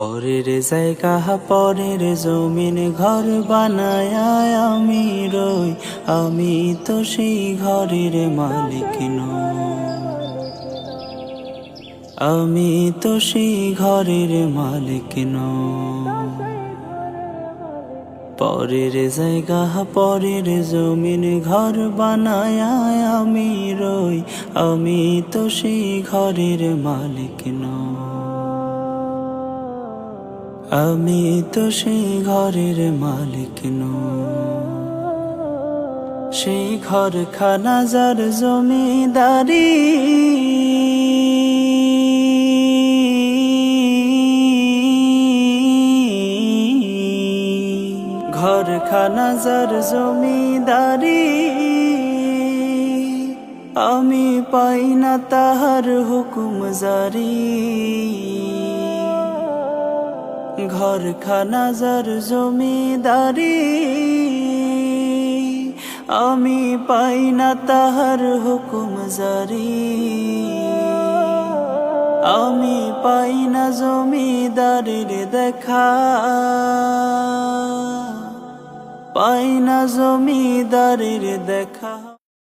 পরের জায়গা পরের জমিন ঘর বানায় আমি রই, আমি তো সেই ঘরের মালিক নই। আমি তো সেই ঘরের মালিক নই। পরের জায়গা পরের জমিন ঘর বানায় আমি রই, আমি তো সেই ঘরের মালিক নই। আমি তো সেই ঘরের মালিক নই। সেই ঘরখানা যার জমিদারি, ঘরখানা যার জমিদারি, আমি পাই না তাহার হুকুম জারি। ঘরখানা যার জমিদারি, আমি পাই না তাহার হুকুম জারি। আমি পাই না জমিদারির দেখা, পাই না জমিদারির দেখা।